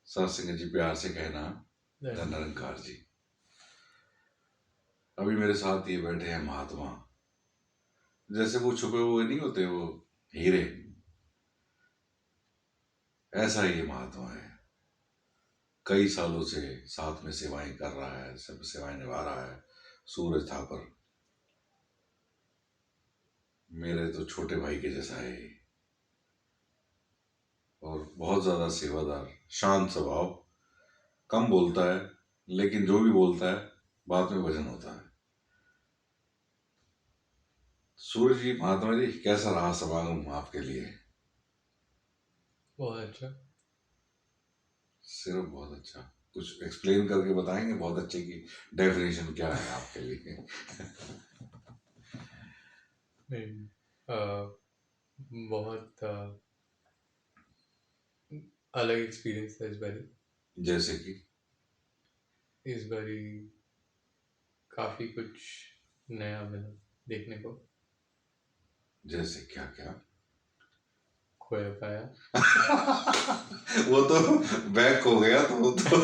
सत्संग जी प्यार से कहना, धन निरंकार जी। अभी मेरे साथ ये बैठे हैं महात्मा, जैसे वो छुपे हुए नहीं होते वो हीरे, ऐसा ही ये महात्मा है। कई सालों से साथ में सेवाएं कर रहा है, सब सेवाएं निभा रहा है। सूरज था पर मेरे तो छोटे भाई के जैसा है ये। और बहुत ज्यादा सेवादार, शांत स्वभाव, कम बोलता है, लेकिन जो भी बोलता है बात में वजन होता है। सूरज जी, महात्मा जी, कैसा रहा समागम आपके लिए? बहुत अच्छा। सिर्फ बहुत अच्छा? कुछ एक्सप्लेन करके बताएंगे बहुत अच्छे की डेफिनेशन क्या है आपके लिए? नहीं, बहुत अलग एक्सपीरियंस था इस बारी। जैसे कि? इस बारी काफी कुछ नया मिला देखने को। जैसे क्या क्या? खोया पाया। वो तो बैक हो गया, तो वो तो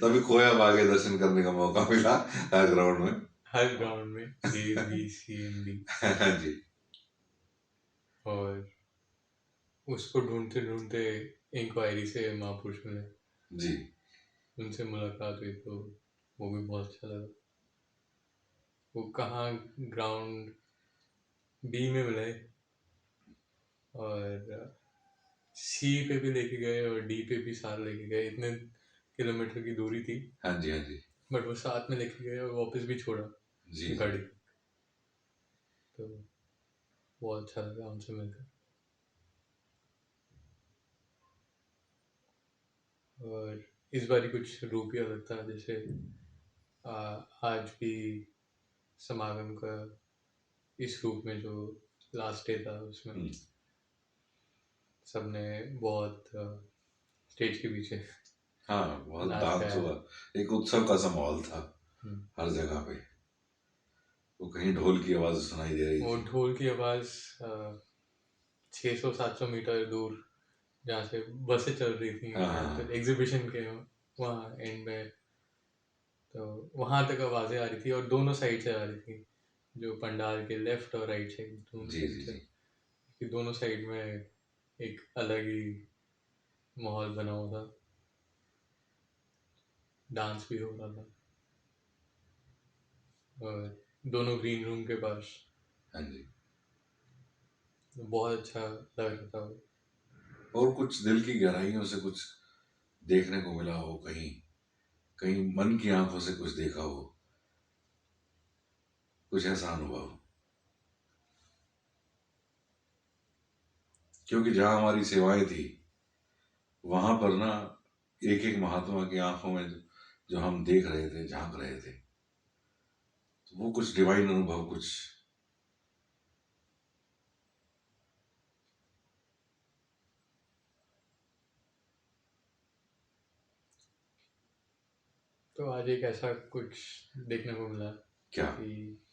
तभी खोया बागे दर्शन करने का मौका मिला हर ग्राउंड में। हर ग्राउंड में A B C and D। हाँ जी। और उसको ढूंढते ढूंढते इंक्वायरी से महापुरुष मिले, जी। उनसे मुलाकात हुई तो वो भी बहुत अच्छा लगा। वो कहाँ ग्राउंड B में मिले और C पे भी लेके गए और D पे भी साथ लेके गए। इतने किलोमीटर की दूरी थी, हाँ जी। हाँ जी। बट वो साथ में लेके गए और वापस भी छोड़ा जी जी। गाड़ी। तो बहुत अच्छा लगा उनसे मिलकर। और इस बार ही कुछ रूप ही अलग था। जैसे आज भी समागम का इस रूप में जो लास्ट डे था उसमें सबने बहुत स्टेज के पीछे हाँ, बहुत नाच डांस गाया। हुआ। एक उत्सव का सा माहौल था हम्म। हर जगह पे। वो कहीं ढोल की आवाज सुनाई दे रही वो थी। ढोल की आवाज़ 600-700 मीटर दूर जहाँ से बसें चल रही थी हाँ या हाँ फिर एग्जीबिशन के वहाँ एंड में, तो वहाँ तक आवाज़ें आ रही थी और दोनों साइड से आ रही थी। जो पंडाल के लेफ्ट और राइट साइड, दोनों जी साइड जी से, जी। कि दोनों साइड में एक अलग ही माहौल बना हुआ था। डांस भी हो रहा था और दोनों ग्रीन रूम के पास। हाँ जी। बहुत अच्छा लग रहा था वो। और कुछ दिल की गहराइयों से कुछ देखने को मिला हो, कहीं कहीं मन की आंखों से कुछ देखा हो, कुछ ऐसा अनुभव? क्योंकि जहां हमारी सेवाएं थी वहां पर ना, एक एक महात्मा की आंखों में जो हम देख रहे थे, झांक रहे थे, तो वो कुछ डिवाइन अनुभव कुछ। तो आज एक ऐसा कुछ देखने को मिला क्या? कि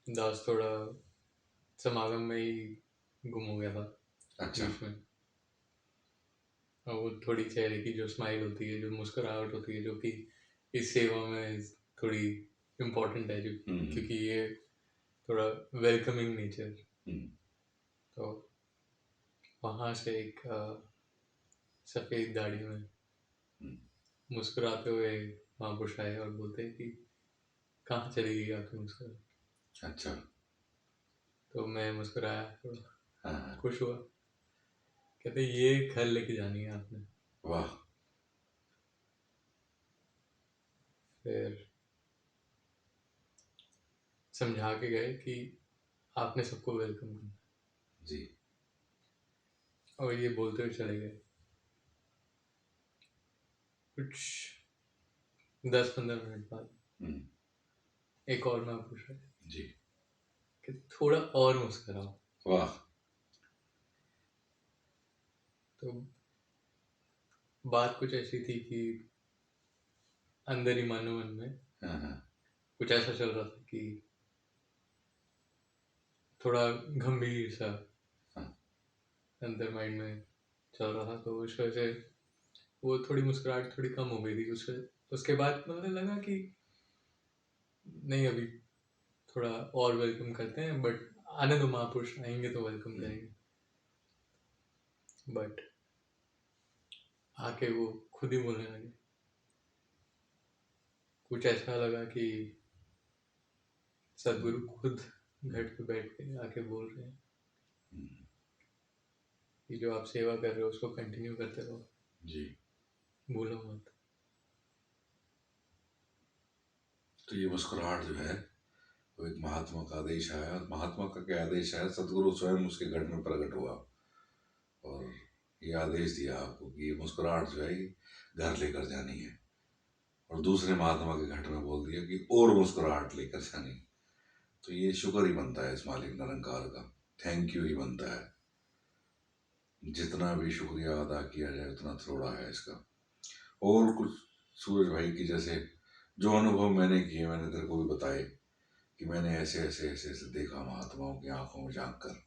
दास थोड़ा समागम में ही गुम हो गया था अच्छा। बीच में। और वो थोड़ी चेहरे की जो स्माइल होती है, जो मुस्कुराहट होती है, जो कि इस सेवा में थोड़ी इम्पोर्टेंट है, जो हम्म क्योंकि ये थोड़ा वेलकमिंग नेचर। हम्म तो वहाँ से एक सफ़ेद दाढ़ी में हम्म। मुस्कुराते हुए महापुरुष आए और बोलते हैं कि कहाँ चली गई आपकी मुस्कुराहट। अच्छा। तो मैं मुस्कुराया, थोड़ा हाँ हाँ। खुश हुआ। कहते ये घर लेके जानी है आपने। वाह। फिर समझा के गए कि आपने सबको वेलकम करना। जी। और ये बोलते हुए चले गए। कुछ 10-15 मिनट बाद हम्म। एक और महापुरुष आए जी। कि थोड़ा और मुस्कुराओ। वाह। तो बात कुछ ऐसी थी कि अंदर ही मन में हाँ हाँ। कुछ ऐसा चल रहा था कि थोड़ा गंभीर सा, हाँ अंदर माइंड में चल रहा था, तो उस वजह से वो थोड़ी मुस्कुराहट थोड़ी कम हो गई थी। उसके बाद मतलब लगा कि नहीं, अभी थोड़ा और वेलकम करते हैं, बट आने दो, महापुरुष आएंगे तो वेलकम करेंगे। बट आके वो खुद ही बोलने लगे। कुछ ऐसा लगा कि सदगुरु खुद घट पे बैठ के आके बोल रहे हैं कि जो आप सेवा कर रहे हो उसको कंटिन्यू करते रहो जी। भूलो मत। तो ये मुस्कुराहट जो है वो एक महात्मा का आदेश आया। महात्मा का क्या आदेश है? सदगुरु स्वयं उसके घर में प्रकट हुआ और ये आदेश दिया आपको कि ये मुस्कुराहट जो है ये घर लेकर जानी है, और दूसरे महात्मा के घट में बोल दिया कि और मुस्कुराहट लेकर जानी। तो ये शुक्र ही बनता है इस मालिक निरंकार का, थैंक यू ही बनता है। जितना भी शुक्रिया अदा किया जाए उतना थोड़ा है इसका। और कुछ सूरज भाई की जैसे जो अनुभव मैंने किए, मैंने तेरे को भी बताए कि मैंने ऐसे ऐसे ऐसे ऐसे देखा महात्माओं की आंखों में झांक कर,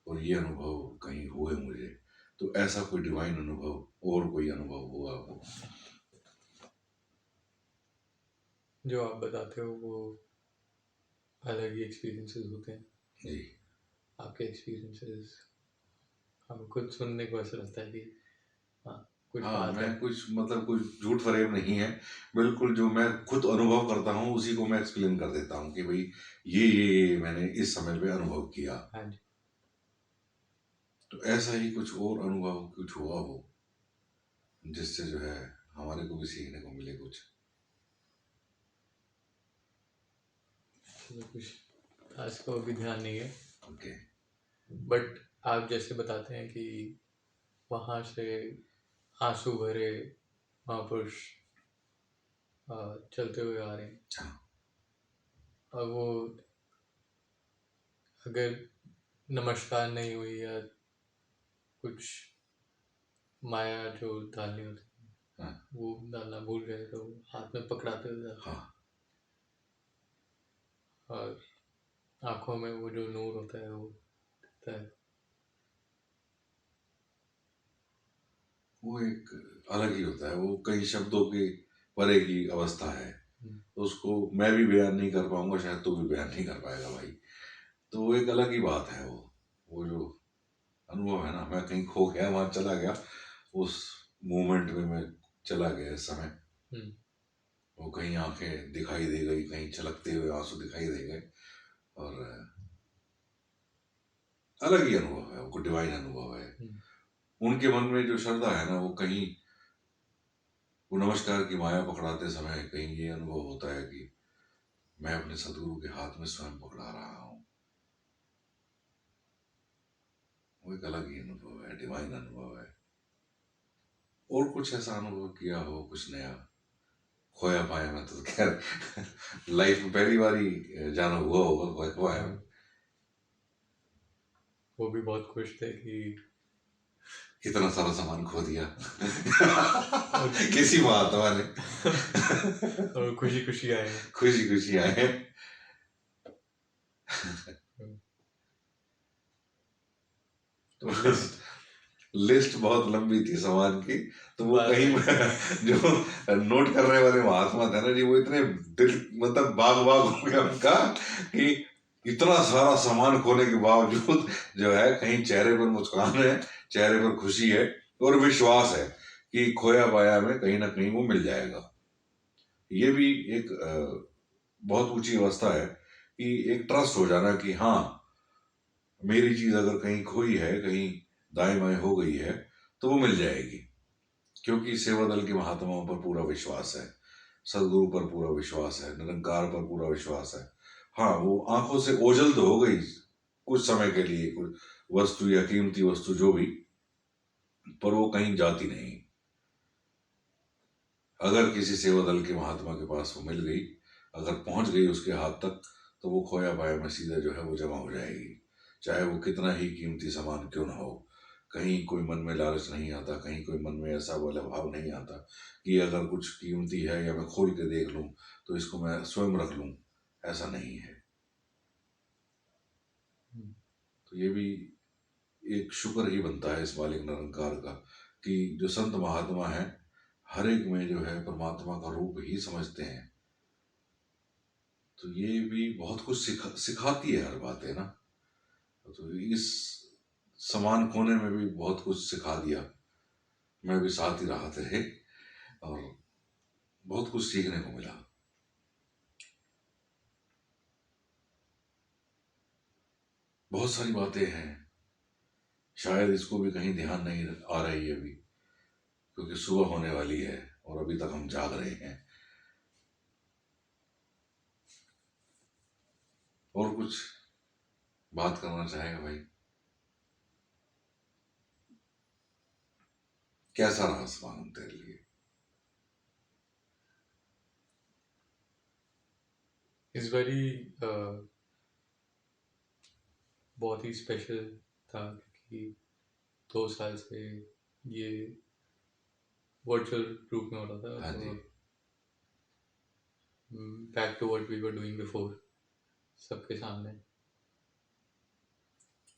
और ये अनुभव कहीं हुए मुझे। तो ऐसा कोई डिवाइन अनुभव और कोई अनुभव हुआ हो? जो आप बताते हो वो अलग ही एक्सपीरियंसेस होते हैं। जी। आपके एक्सपीरियंसेस हमें खुद सुनने को ऐसा लगता है कि हाँ, कुछ हाँ, बात है। मैं कुछ मतलब कुछ झूठ फरेब नहीं है, बिल्कुल जो मैं खुद अनुभव करता हूँ उसी को मैं एक्सप्लेन कर देता हूँ कि भाई ये मैंने इस समय पे अनुभव किया। हाँ जी। तो ऐसा ही कुछ और अनुभव कुछ हुआ हो जिससे जो है हमारे को भी सीखने को मिले कुछ। चलो, कुछ खास को अभी ध्यान नहीं है, ओके। बट आप जैसे बताते हैं कि वहाँ से आंसू भरे महापुरुष चलते हुए आ रहे हैं। हाँ। और वो अगर नमस्कार नहीं हुई या कुछ माया जो डालनी होती है हाँ। वो डालना भूल गए तो हाथ में पकड़ाते हुए जाते हैं। हाँ। और आंखों में वो जो नूर होता है वो दिखता है। वो एक अलग ही होता है, वो कई शब्दों के परे की अवस्था है। तो उसको मैं भी बयान नहीं कर पाऊंगा, शायद तू भी बयान नहीं कर पाएगा भाई। तो वो एक अलग ही बात है। वो जो अनुभव है ना, मैं कहीं खो गया, वहां चला गया, उस मोमेंट में मैं चला गया इस समय। वो कहीं आंखें दिखाई दे गई, कहीं छलकते हुए आंसू दिखाई दे गए, और अलग ही अनुभव है, वो डिवाइन अनुभव है। उनके मन में जो श्रद्धा है ना, वो कहीं वो नमस्कार की माया पकड़ाते समय कहीं ये अनुभव होता है कि मैं अपने सदगुरु के हाथ में स्वयं पकड़ा रहा हूँ। वो एक अलग ही अनुभव है, डिवाइन अनुभव है। और कुछ ऐसा अनुभव किया हो, कुछ नया? खोया पाया में तो खैर लाइफ में पहली बार ही जाना हुआ होगा खोया पाया में। वो भी बहुत खुश थे कि इतना सारा सामान खो दिया किसी महात्मा ने और खुशी खुशी आए। खुशी खुशी आए। तो लिस्ट बहुत लंबी थी सामान की, तो वो बात कहीं जो नोट करने वाले महात्मा थे ना जी, वो इतने दिल मतलब बाग बाग हो गया उनका कि इतना सारा सामान खोने के बावजूद जो है कहीं चेहरे पर मुस्कान है, चेहरे पर खुशी है, और विश्वास है कि खोया पाया में कहीं ना कहीं वो मिल जाएगा। ये भी एक बहुत ऊंची अवस्था है कि एक ट्रस्ट हो जाना कि हाँ, मेरी चीज अगर कहीं खोई है, कहीं दाएं बाएं हो गई है, तो वो मिल जाएगी, क्योंकि सेवा दल के महात्माओं पर पूरा विश्वास है, सदगुरु पर पूरा विश्वास है, निरंकार पर पूरा विश्वास है। हाँ, वो आंखों से ओझल तो हो गई कुछ समय के लिए, कुछ वस्तु या कीमती वस्तु जो भी, पर वो कहीं जाती नहीं। अगर किसी सेवा दल के महात्मा के पास वो मिल गई, अगर पहुंच गई उसके हाथ तक, तो वो खोया पाया में सीधा जो है वो जमा हो जाएगी, चाहे वो कितना ही कीमती सामान क्यों ना हो। कहीं कोई मन में लालच नहीं आता, कहीं कोई मन में ऐसा वाला भाव नहीं आता कि अगर कुछ कीमती है या मैं खोल के देख लूं तो इसको मैं स्वयं रख लूं, ऐसा नहीं है। तो ये भी एक शुक्र ही बनता है इस मालिक निरंकार का कि जो संत महात्मा है हर एक में जो है परमात्मा का रूप ही समझते हैं। तो ये भी बहुत कुछ सिखाती है हर बात, है ना। तो इस समान खोने में भी बहुत कुछ सिखा दिया। मैं भी साथ ही रहा थे और बहुत कुछ सीखने को मिला। बहुत सारी बातें हैं, शायद इसको भी कहीं ध्यान नहीं आ रही है अभी, क्योंकि सुबह होने वाली है और अभी तक हम जाग रहे हैं। और कुछ बात करना चाहेगा भाई? कैसा रहा समान तेरे लिए? इस बारी बहुत ही स्पेशल था क्योंकि 2 साल से ये वर्चुअल रूप में हो रहा था। हाँ जी। तो back to what we were doing before, सबके सामने।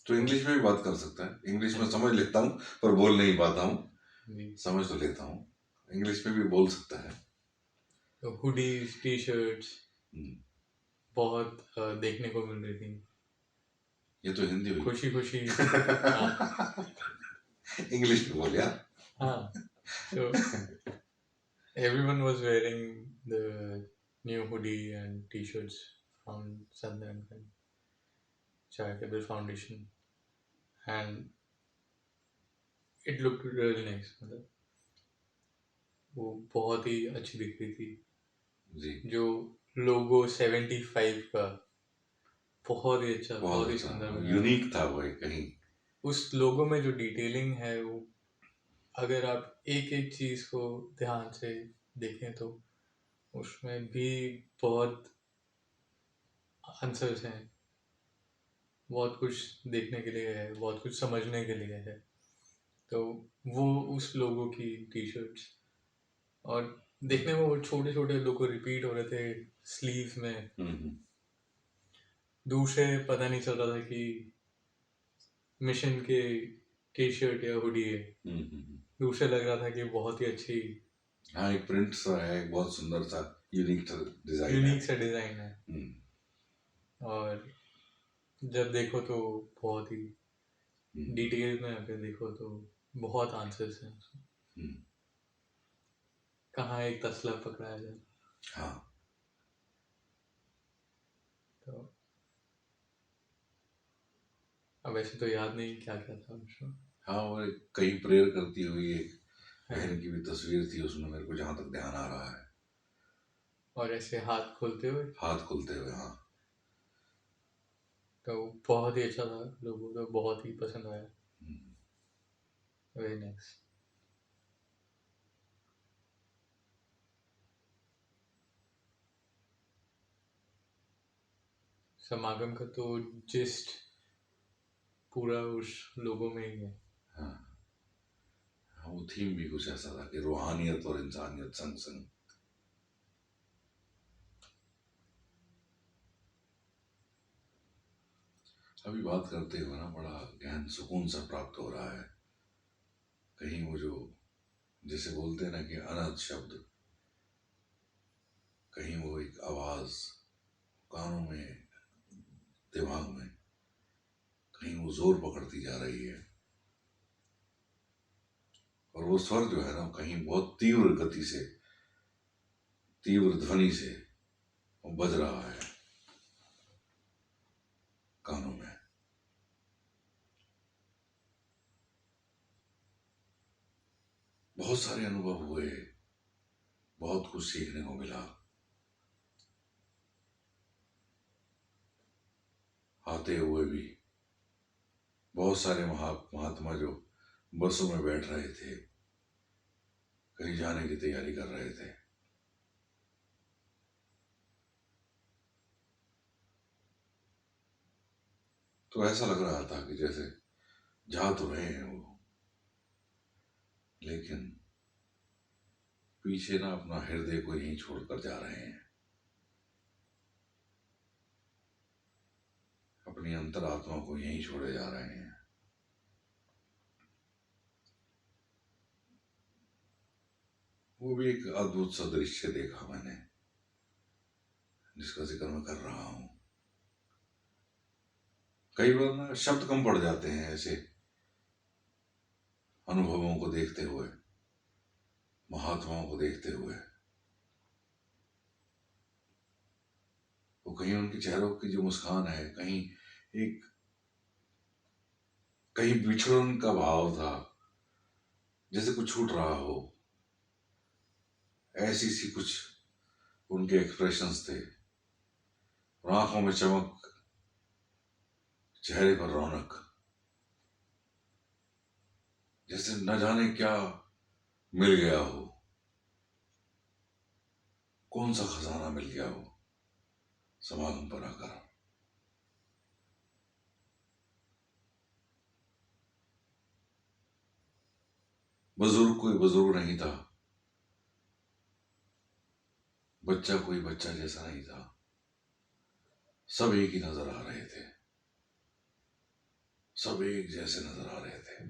तो इंग्लिश में भी बात कर सकता है, इंग्लिश में समझ लेता हूँ पर बोल नहीं पाता हूँ। जी। समझ तो लेता हूँ, इंग्लिश में भी बोल सकता है। तो हुडीज, टी शर्ट्स हम्म, बहुत देखने को मिल रही थी। ये तो हिंदी हुई। खुशी खुशी हाँ इंग्लिश में बोल यार। हाँ। So everyone was wearing the new hoodie and t-shirts from Sandhya Charitable Foundation, and it looked really nice. मतलब वो बहुत ही अच्छी दिख रही थी। जी। जो लोगो 75 का बहुत ही अच्छा, बहुत बहुत ही अच्छा, सुंदर बनाया। यूनिक था वो कहीं। उस लोगो में जो डिटेलिंग है वो, अगर आप एक एक चीज को ध्यान से देखें तो उसमें भी बहुत आंसर्स हैं, बहुत कुछ देखने के लिए है, बहुत कुछ समझने के लिए है। तो वो उस लोगों की टी शर्ट्स, और देखने में वो छोटे छोटे लोगो रिपीट हो रहे थे स्लीव में। हम्म। दूर से पता नहीं चल रहा था कि मिशन के टी शर्ट या हुडी है। दूर से लग रहा था कि बहुत ही अच्छी हाँ, एक प्रिंट सा है, एक बहुत सुंदर सा यूनिक डिजाइन है। यूनिक सा डिज़ाइन है। और जब देखो तो बहुत ही डिटेल में अगर देखो तो बहुत आंसर्स हैं उसमें। कहाँ एक तसला पकड़ाया जाए। हाँ। तो अब वैसे तो याद नहीं क्या क्या था उसमें। हाँ, वो एक कहीं प्रेयर करती हुई एक बहन की भी तस्वीर थी उसमें, मेरे को जहाँ तक ध्यान आ रहा है। और ऐसे हाथ खोलते हुए, हाथ खुलते हुए, हाँ। तो बहुत ही अच्छा था, लोगों को बहुत ही पसंद आया। Very nice. समागम का तो जिस्ट पूरा उस लोगों में ही है। हाँ, वो थीम भी कुछ ऐसा था कि रूहानियत और इंसानियत संग संग। अभी बात करते हुए ना बड़ा गहन सुकून सा प्राप्त हो रहा है। कहीं वो जो जैसे बोलते हैं ना कि अनहद शब्द, कहीं वो एक आवाज कानों में, दिमाग में, कहीं वो जोर पकड़ती जा रही है। और वो स्वर जो है ना कहीं बहुत तीव्र गति से, तीव्र ध्वनि से वो बज रहा है कानों में। बहुत सारे अनुभव हुए, बहुत कुछ सीखने को मिला। आते हुए भी बहुत सारे महात्मा जो बसों में बैठ रहे थे, कहीं जाने की तैयारी कर रहे थे। तो ऐसा लग रहा था कि जैसे जा तो रहे हैं वो, लेकिन पीछे ना अपना हृदय को यहीं छोड़कर जा रहे हैं, अपनी अंतरात्मा को यहीं छोड़े जा रहे हैं। वो भी एक अद्भुत सा दृश्य देखा मैंने, जिसका जिक्र मैं कर रहा हूँ। कई बार ना शब्द कम पड़ जाते हैं ऐसे अनुभवों को देखते हुए, महात्माओं को देखते हुए। वो कहीं उनके चेहरों की जो मुस्कान है, कहीं एक कहीं बिछड़न का भाव था, जैसे कुछ छूट रहा हो, ऐसी सी कुछ उनके एक्सप्रेशंस थे। और आंखों में चमक, चेहरे पर रौनक, जैसे न जाने क्या मिल गया हो, कौन सा खजाना मिल गया हो समागम पर आकर। बुजुर्ग कोई बुजुर्ग नहीं था, बच्चा कोई बच्चा जैसा नहीं था, सब एक ही नजर आ रहे थे, सब एक जैसे नजर आ रहे थे।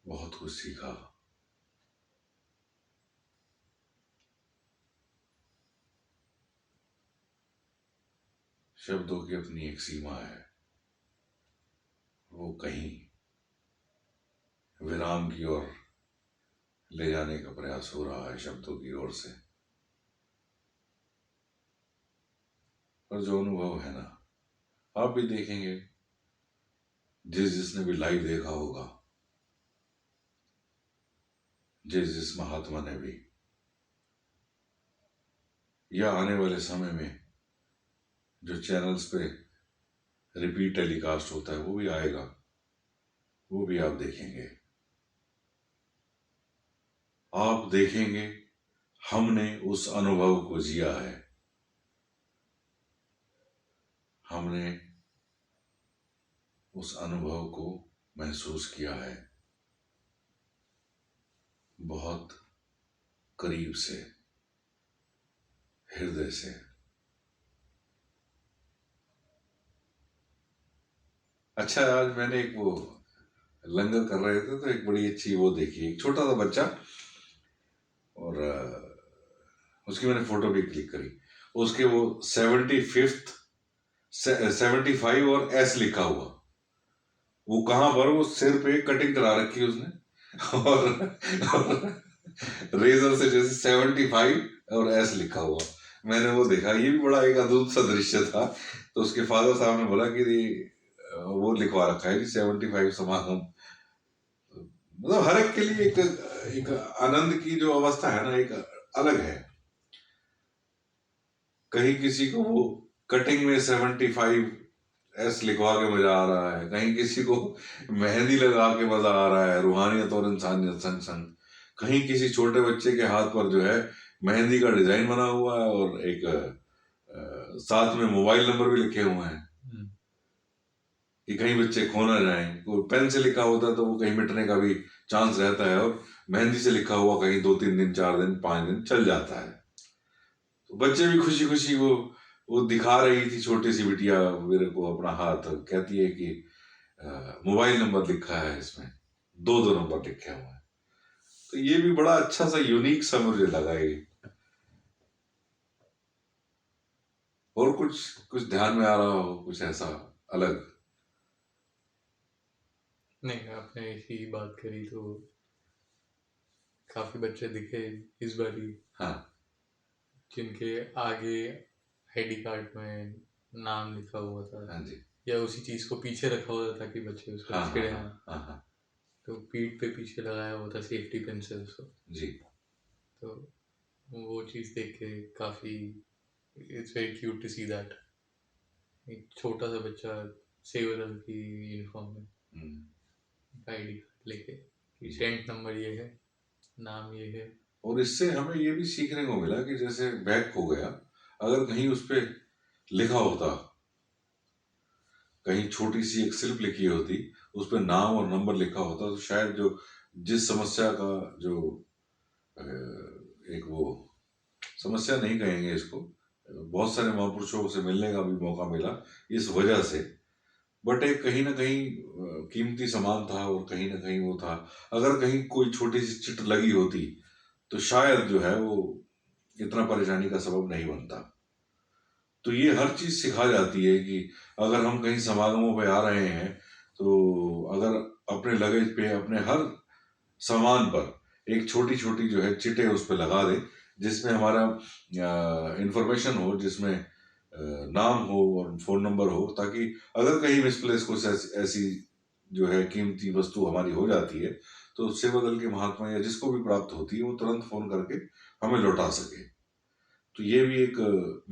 बहुत कुछ सीखा। शब्दों की अपनी एक सीमा है, वो कहीं विराम की ओर ले जाने का प्रयास हो रहा है शब्दों की ओर से। और जो अनुभव है ना, आप भी देखेंगे, जिसने भी लाइव देखा होगा, जिस महात्मा ने भी, या आने वाले समय में जो चैनल्स पे रिपीट टेलीकास्ट होता है वो भी आएगा, वो भी आप देखेंगे। आप देखेंगे हमने उस अनुभव को जिया है, हमने उस अनुभव को महसूस किया है, बहुत करीब से, हृदय से। अच्छा, आज मैंने एक वो लंगर कर रहे थे तो एक बड़ी अच्छी वो देखी, एक छोटा सा बच्चा, और उसकी मैंने फोटो भी क्लिक करी। उसके वो 75th 75 और एस लिखा हुआ, वो कहाँ पर, वो सिर पे कटिंग करा रखी है उसने, और रेजर से जैसे 75 और एस लिखा हुआ। मैंने वो देखा, ये भी बड़ा एक अद्भुत सा दृश्य था। तो उसके फादर साहब ने बोला कि वो लिखवा रखा है 75 समागम। मतलब हर एक के लिए एक एक आनंद की जो अवस्था है ना, एक अलग है। कहीं किसी को वो कटिंग में 75 एस लिखवा के मजा आ रहा है, कहीं किसी को मेहंदी लगा के मजा आ रहा है, रूहानियत और इंसानियत संग संग। कहीं किसी छोटे बच्चे के हाथ पर जो है मेहंदी का डिजाइन बना हुआ है, और एक साथ में मोबाइल नंबर भी लिखे हुए हैं कि कहीं बच्चे खो ना जाएं। कोई पेन से लिखा होता है तो वो कहीं मिटने का भी चांस रहता है, और मेहंदी से लिखा हुआ कहीं 2-3 दिन, 4 दिन, 5 दिन चल जाता है। तो बच्चे भी खुशी खुशी वो दिखा रही थी, छोटी सी बिटिया मेरे को अपना हाथ, कहती है कि मोबाइल नंबर लिखा है इसमें, 2-2 नंबर लिखे हुए हैं। तो ये भी बड़ा अच्छा सा यूनिक सा मुझे लगा ये। और कुछ कुछ ध्यान में आ रहा हो, कुछ ऐसा अलग? नहीं, आपने ऐसी बात करी तो काफी बच्चे दिखे इस बारी, हाँ जिनके आगे आईडी कार्ड में नाम लिखा हुआ था, हाँ जी, या उसी चीज को पीछे रखा हुआ था ताकि बच्चे उसको हाँ हाँ छेड़े हाँ ना। हाँ हाँ तो पीठ पे पीछे लगाया हुआ था सेफ्टी पिन से उसको। जी। तो वो चीज देख के काफी, it's very cute to see that. एक छोटा सा बच्चा सेवा दल की यूनिफॉर्म में आईडी कार्ड लेके, टेंट नंबर ये है, नाम ये है। और इससे हमें ये भी सीखने को मिला कि जैसे बैग खो गया, अगर कहीं उस पे लिखा होता, कहीं छोटी सी एक स्लिप लिखी होती, उस पे नाम और नंबर लिखा होता, तो शायद जो जिस समस्या का जो एक वो समस्या नहीं कहेंगे इसको, बहुत सारे महापुरुषों से मिलने का भी मौका मिला इस वजह से, बट एक कहीं ना कहीं कीमती सामान था और कहीं ना कहीं वो था, अगर कहीं कोई छोटी सी चिट लगी होती तो शायद जो है वो इतना परेशानी का सबब नहीं बनता। तो ये हर चीज सिखा जाती है कि अगर हम कहीं समागमों पे आ रहे हैं तो अगर अपने लगेज पे, अपने हर सामान पर एक छोटी छोटी जो है चिटें उस पर लगा दें, जिसमें हमारा इंफॉर्मेशन हो, जिसमें नाम हो और फोन नंबर हो, ताकि अगर कहीं मिसप्लेस कुछ ऐसी जो है कीमती वस्तु हमारी हो जाती है तो सेवा दल के महात्मा या जिसको भी प्राप्त होती है वो तुरंत फोन करके हमें लौटा सके। तो ये भी एक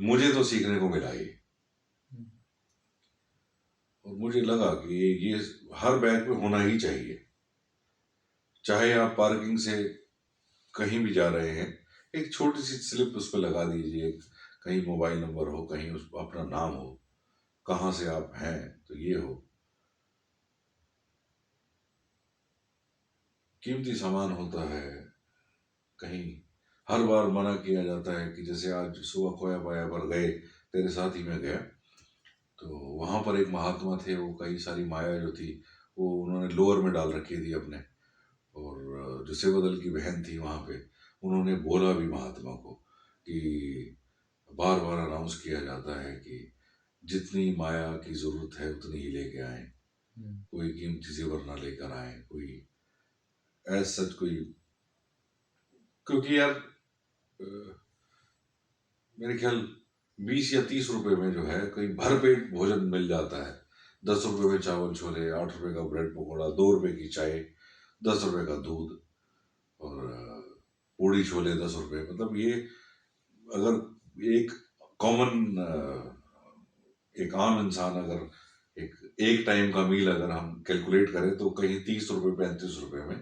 मुझे तो सीखने को मिला ये। और मुझे लगा कि ये हर बैग में होना ही चाहिए। चाहे आप पार्किंग से कहीं भी जा रहे हैं, एक छोटी सी स्लिप उस पर लगा दीजिए, कहीं मोबाइल नंबर हो, कहीं उस अपना नाम हो, कहाँ से आप हैं तो ये हो। कीमती सामान होता है, कहीं हर बार मना किया जाता है कि जैसे आज सुबह खोया पाया पर गए, तेरे साथ ही मैं गया, तो वहां पर एक महात्मा थे, वो कई सारी माया जो थी वो उन्होंने लोअर में डाल रखी थी अपने। और जो सेवा दल की बहन थी वहां पे, उन्होंने बोला भी महात्मा को कि बार बार अनाउंस किया जाता है कि जितनी माया की जरूरत है उतनी ही लेके आए, कोई कीमती जेवर ना लेकर आए, कोई ऐसा सच कोई, क्योंकि यार मेरे ख्याल 20 या 30 रुपए में जो है कहीं भर पेट भोजन मिल जाता है। 10 रुपए में चावल छोले, 8 रुपए का ब्रेड पकौड़ा, 2 रुपए की चाय, 10 रुपए का दूध, और पूड़ी छोले 10 रुपए। मतलब ये अगर एक कॉमन, एक आम इंसान अगर एक टाइम का मील अगर हम कैलकुलेट करें तो कहीं 30 रुपए 35 रुपए में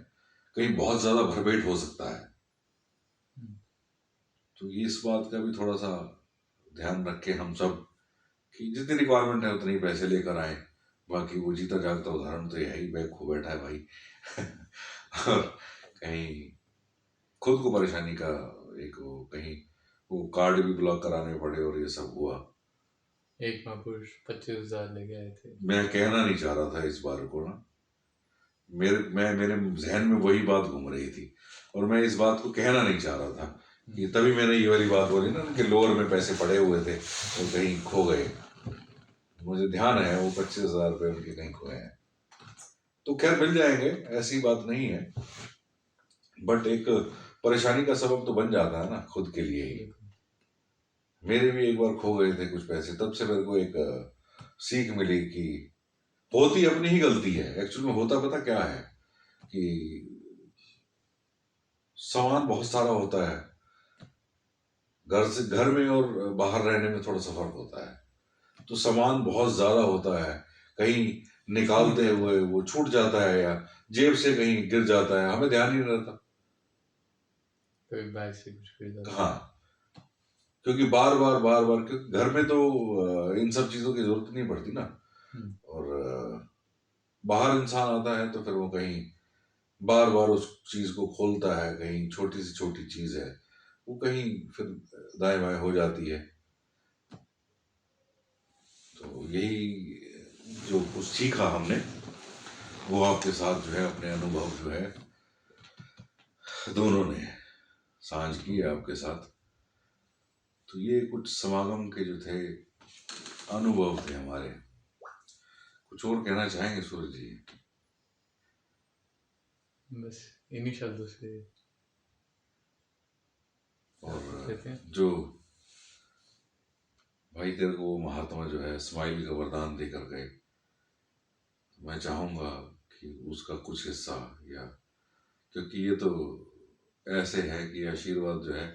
कहीं बहुत ज्यादा भरपेट हो सकता है। तो ये इस बात का भी थोड़ा सा ध्यान रखें हम सब कि जितनी रिक्वायरमेंट है उतने ही पैसे लेकर आए। बाकी वो जीता जागता उदाहरण तो यही बैग खो बैठा है भाई। और कहीं खुद को परेशानी का एक वो, कहीं वो कार्ड भी ब्लॉक कराने पड़े और ये सब हुआ। एक महापुरुष 25,000 लेके आए थे। मैं कहना नहीं चाह रहा था इस बार को ना, मेरे जहन में वही बात घूम रही थी और मैं इस बात को कहना नहीं चाह रहा था कि तभी मैंने ये वाली बात बोली ना कि लोअर में पैसे पड़े हुए थे और कहीं खो गए। मुझे ध्यान है वो 25,000 रुपये उनके कहीं खोए हैं। तो खैर मिल जाएंगे, ऐसी बात नहीं है, बट एक परेशानी का सबब तो बन जाता है ना खुद के लिए ही। मेरे भी एक बार खो गए थे कुछ पैसे, तब से मेरे को एक सीख मिली कि होती अपनी ही गलती है। एक्चुअल में होता पता क्या है कि सामान बहुत सारा होता है, घर में और बाहर रहने में थोड़ा सा फर्क होता है। तो सामान बहुत ज्यादा होता है, कहीं निकालते हुए वो छूट जाता है या जेब से कहीं गिर जाता है, हमें ध्यान ही नहीं रहता। कोई बैग से कुछ खरीदा। हाँ, क्योंकि बार बार क्योंकि घर में तो इन सब चीजों की जरूरत नहीं पड़ती ना। और बाहर इंसान आता है तो फिर वो कहीं बार बार उस चीज को खोलता है, कहीं छोटी से छोटी चीज है वो कहीं फिर दाएं बाएं हो जाती है। तो यही जो कुछ सीखा हमने वो आपके साथ जो है अपने अनुभव जो है दोनों ने साझ किए आपके साथ। तो ये कुछ समागम के जो थे अनुभव थे हमारे। कुछ और कहना चाहेंगे सूरज जी? बस इन्हीं शब्दों से और कहते हैं। जो भाई तेरे को वो महात्मा जो है स्माइल का वरदान देकर गए, मैं चाहूंगा कि उसका कुछ हिस्सा, या क्योंकि ये तो ऐसे है कि आशीर्वाद जो है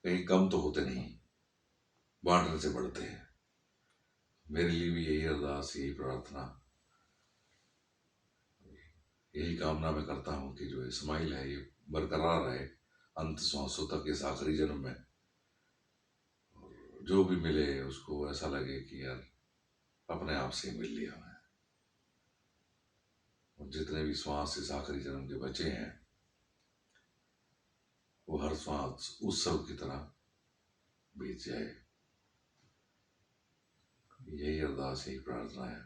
कहीं कम तो होते नहीं, बांटने से बढ़ते हैं। मेरे लिए भी यही अरदास, यही प्रार्थना, यही कामना मैं करता हूँ कि जो स्माइल है ये बरकरार रहे अंत सांसों तक इस आखिरी जन्म में। और जो भी मिले उसको ऐसा लगे कि यार अपने आप से मिल लिया मैं। और जितने भी श्वास इस आखिरी जन्म के बचे हैं वो हर श्वास उत्सव की तरह बीत जाए। यही अरदास, यही प्रार्थना है।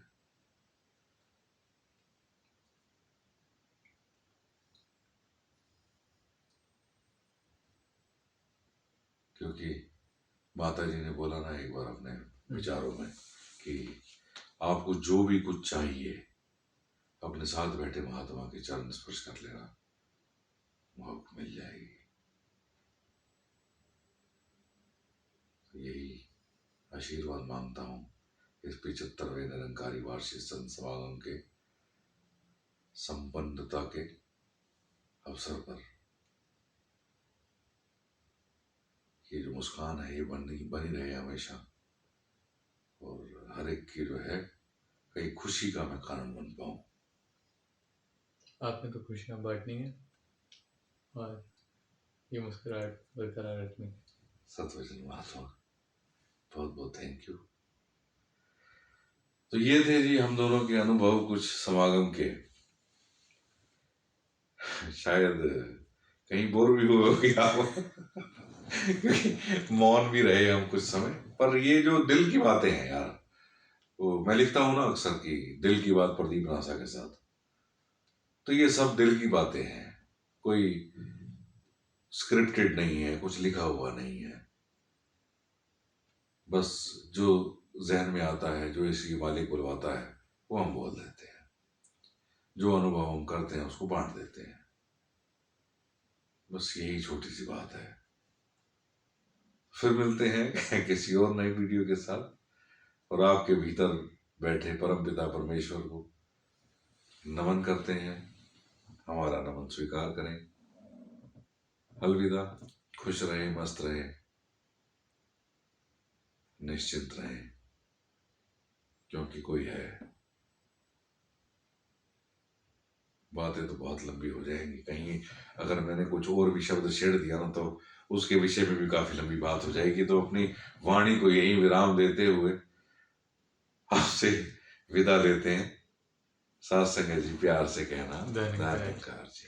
क्योंकि माता जी ने बोला ना एक बार अपने विचारों में कि आपको जो भी कुछ चाहिए अपने साथ बैठे महात्मा के चरण स्पर्श कर लेना, वो आपको मिल जाएगी। तो यही आशीर्वाद मांगता हूँ इस 75वें निरंकारी वार्षिक संत समागम के संपन्नता के अवसर पर। ये जो मुस्कान है ये बनी रहे हमेशा, और हर एक की जो है कहीं खुशी का मैं कारण बन पाऊं। आपने तो खुशियां बांटनी है और ये मुस्कुराहट बरकरार रखनी है। सतवचन महात्मा, बहुत बहुत थैंक यू। तो ये थे जी हम दोनों के अनुभव कुछ समागम के। शायद कहीं बोर भी हुए होगे आप क्योंकि मौन भी रहे हम कुछ समय, पर ये जो दिल की बातें हैं यार, वो मैं लिखता हूं ना अक्सर कि दिल की बात प्रदीप नासा के साथ, तो ये सब दिल की बातें हैं, कोई स्क्रिप्टेड नहीं है, कुछ लिखा हुआ नहीं है, बस जो जहन में आता है, जो इसकी मालिक बुलवाता है वो हम बोल देते हैं, जो अनुभव हम करते हैं उसको बांट देते हैं। बस यही छोटी सी बात है। फिर मिलते हैं किसी और नई वीडियो के साथ, और आपके भीतर बैठे परमपिता परमेश्वर को नमन करते हैं, हमारा नमन स्वीकार करें। अलविदा, खुश रहे, मस्त रहे, निश्चिंत रहे, क्योंकि कोई है। बातें तो बहुत लंबी हो जाएंगी, कहीं अगर मैंने कुछ और भी शब्द छेड़ दिया ना तो उसके विषय में भी काफी लंबी बात हो जाएगी। तो अपनी वाणी को यही विराम देते हुए आपसे विदा लेते हैं। साथ संगत जी प्यार से कहना धन्यवाद धन्यवाद जी।